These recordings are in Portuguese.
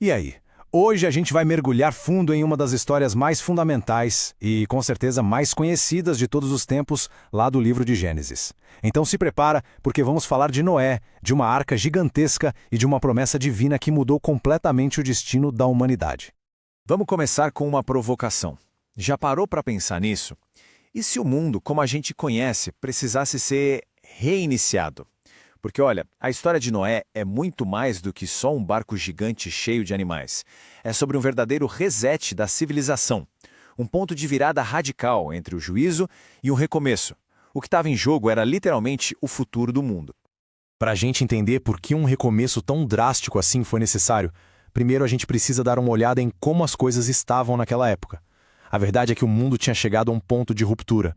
E aí? Hoje a gente vai mergulhar fundo em uma das histórias mais fundamentais e, com certeza, mais conhecidas de todos os tempos lá do livro de Gênesis. Então se prepara, porque vamos falar de Noé, de uma arca gigantesca e de uma promessa divina que mudou completamente o destino da humanidade. Vamos começar com uma provocação. Já parou para pensar nisso? E se o mundo, como a gente conhece, precisasse ser reiniciado? Porque, olha, a história de Noé é muito mais do que só um barco gigante cheio de animais. É sobre um verdadeiro reset da civilização. Um ponto de virada radical entre o juízo e o recomeço. O que estava em jogo era literalmente o futuro do mundo. Para a gente entender por que um recomeço tão drástico assim foi necessário, primeiro a gente precisa dar uma olhada em como as coisas estavam naquela época. A verdade é que o mundo tinha chegado a um ponto de ruptura.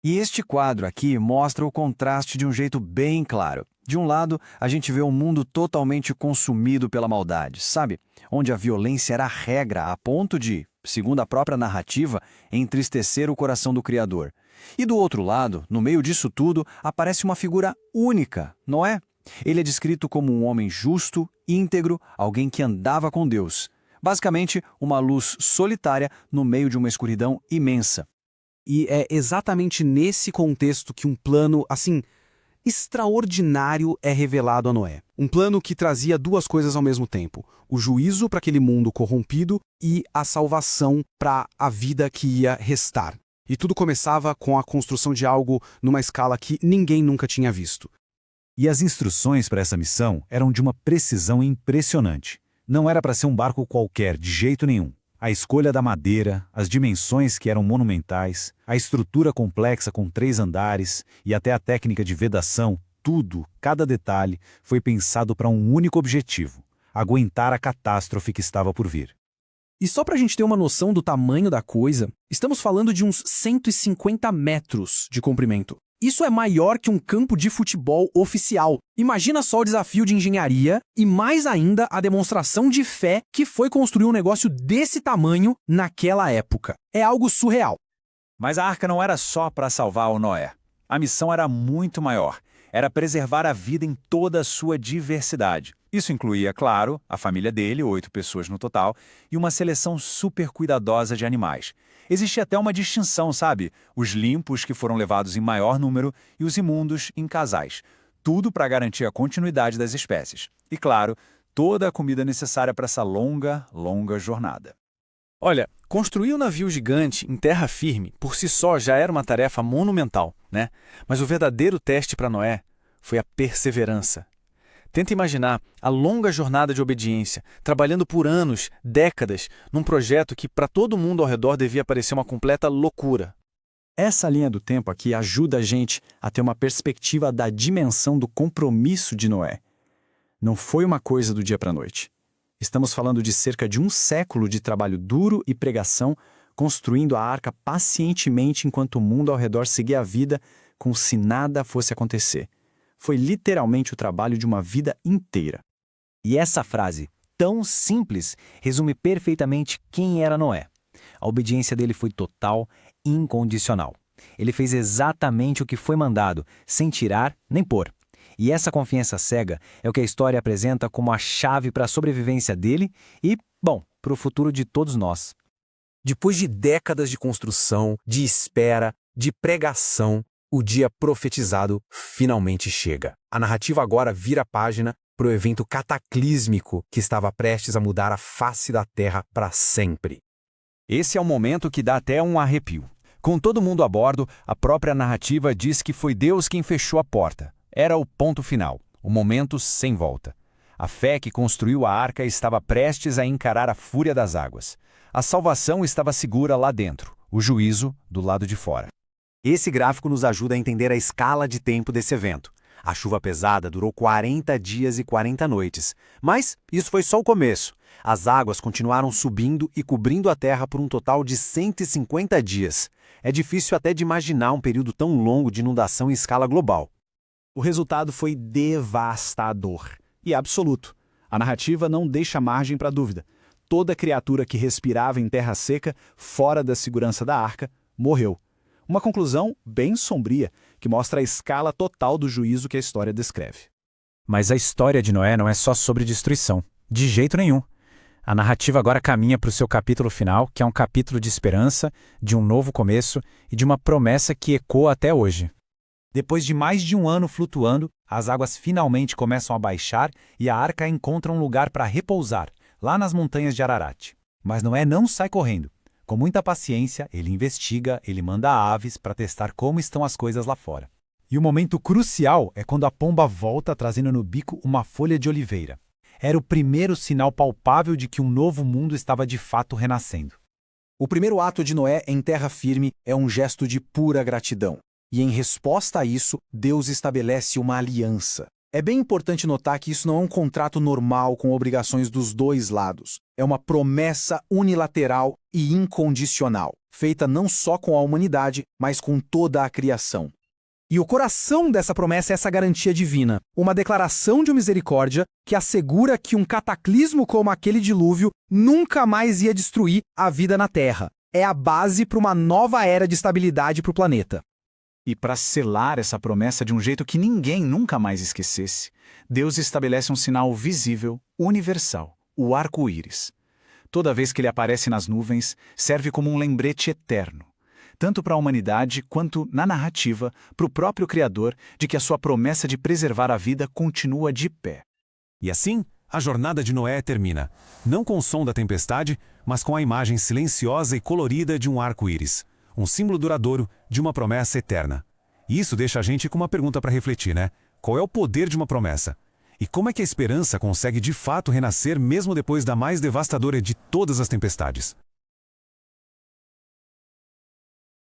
E este quadro aqui mostra o contraste de um jeito bem claro. De um lado, a gente vê um mundo totalmente consumido pela maldade, sabe? Onde a violência era a regra a ponto de, segundo a própria narrativa, entristecer o coração do Criador. E do outro lado, no meio disso tudo, aparece uma figura única, Noé. Ele é descrito como um homem justo, íntegro, alguém que andava com Deus. Basicamente, uma luz solitária no meio de uma escuridão imensa. E é exatamente nesse contexto que um plano, extraordinário é revelado a Noé. Um plano que trazia duas coisas ao mesmo tempo: o juízo para aquele mundo corrompido e a salvação para a vida que ia restar. E tudo começava com a construção de algo numa escala que ninguém nunca tinha visto. E as instruções para essa missão eram de uma precisão impressionante. Não era para ser um barco qualquer, de jeito nenhum. A escolha da madeira, as dimensões que eram monumentais, a estrutura complexa com 3 andares e até a técnica de vedação, tudo, cada detalhe, foi pensado para um único objetivo: aguentar a catástrofe que estava por vir. E só para a gente ter uma noção do tamanho da coisa, estamos falando de uns 150 metros de comprimento. Isso é maior que um campo de futebol oficial. Imagina só o desafio de engenharia e, mais ainda, a demonstração de fé que foi construir um negócio desse tamanho naquela época. É algo surreal. Mas a arca não era só para salvar o Noé. A missão era muito maior. Era preservar a vida em toda a sua diversidade. Isso incluía, claro, a família dele, 8 pessoas no total, e uma seleção super cuidadosa de animais. Existia até uma distinção, sabe? Os limpos, que foram levados em maior número, e os imundos em casais. Tudo para garantir a continuidade das espécies. E, claro, toda a comida necessária para essa longa, longa jornada. Olha, construir um navio gigante em terra firme por si só já era uma tarefa monumental, né? Mas o verdadeiro teste para Noé foi a perseverança. Tenta imaginar a longa jornada de obediência, trabalhando por anos, décadas, num projeto que para todo mundo ao redor devia parecer uma completa loucura. Essa linha do tempo aqui ajuda a gente a ter uma perspectiva da dimensão do compromisso de Noé. Não foi uma coisa do dia para a noite. Estamos falando de cerca de 1 século de trabalho duro e pregação, construindo a arca pacientemente enquanto o mundo ao redor seguia a vida como se nada fosse acontecer. Foi literalmente o trabalho de uma vida inteira. E essa frase, tão simples, resume perfeitamente quem era Noé. A obediência dele foi total, incondicional. Ele fez exatamente o que foi mandado, sem tirar nem pôr. E essa confiança cega é o que a história apresenta como a chave para a sobrevivência dele e, bom, para o futuro de todos nós. Depois de décadas de construção, de espera, de pregação, o dia profetizado finalmente chega. A narrativa agora vira a página para o evento cataclísmico que estava prestes a mudar a face da Terra para sempre. Esse é o momento que dá até um arrepio. Com todo mundo a bordo, a própria narrativa diz que foi Deus quem fechou a porta. Era o ponto final, o momento sem volta. A fé que construiu a arca estava prestes a encarar a fúria das águas. A salvação estava segura lá dentro, o juízo do lado de fora. Esse gráfico nos ajuda a entender a escala de tempo desse evento. A chuva pesada durou 40 dias e 40 noites. Mas isso foi só o começo. As águas continuaram subindo e cobrindo a terra por um total de 150 dias. É difícil até de imaginar um período tão longo de inundação em escala global. O resultado foi devastador e absoluto. A narrativa não deixa margem para dúvida. Toda criatura que respirava em terra seca, fora da segurança da arca, morreu. Uma conclusão bem sombria, que mostra a escala total do juízo que a história descreve. Mas a história de Noé não é só sobre destruição. De jeito nenhum. A narrativa agora caminha para o seu capítulo final, que é um capítulo de esperança, de um novo começo e de uma promessa que ecoa até hoje. Depois de mais de um ano flutuando, as águas finalmente começam a baixar e a arca encontra um lugar para repousar, lá nas montanhas de Ararat. Mas Noé não sai correndo. Com muita paciência, ele investiga, ele manda aves para testar como estão as coisas lá fora. E o momento crucial é quando a pomba volta trazendo no bico uma folha de oliveira. Era o primeiro sinal palpável de que um novo mundo estava de fato renascendo. O primeiro ato de Noé em terra firme é um gesto de pura gratidão. E em resposta a isso, Deus estabelece uma aliança. É bem importante notar que isso não é um contrato normal com obrigações dos dois lados. É uma promessa unilateral e incondicional, feita não só com a humanidade, mas com toda a criação. E o coração dessa promessa é essa garantia divina, uma declaração de misericórdia que assegura que um cataclismo como aquele dilúvio nunca mais ia destruir a vida na Terra. É a base para uma nova era de estabilidade para o planeta. E para selar essa promessa de um jeito que ninguém nunca mais esquecesse, Deus estabelece um sinal visível, universal, o arco-íris. Toda vez que ele aparece nas nuvens, serve como um lembrete eterno, tanto para a humanidade quanto, na narrativa, para o próprio Criador, de que a sua promessa de preservar a vida continua de pé. E assim, a jornada de Noé termina, não com o som da tempestade, mas com a imagem silenciosa e colorida de um arco-íris, um símbolo duradouro de uma promessa eterna. E isso deixa a gente com uma pergunta para refletir, né? Qual é o poder de uma promessa? E como é que a esperança consegue de fato renascer mesmo depois da mais devastadora de todas as tempestades?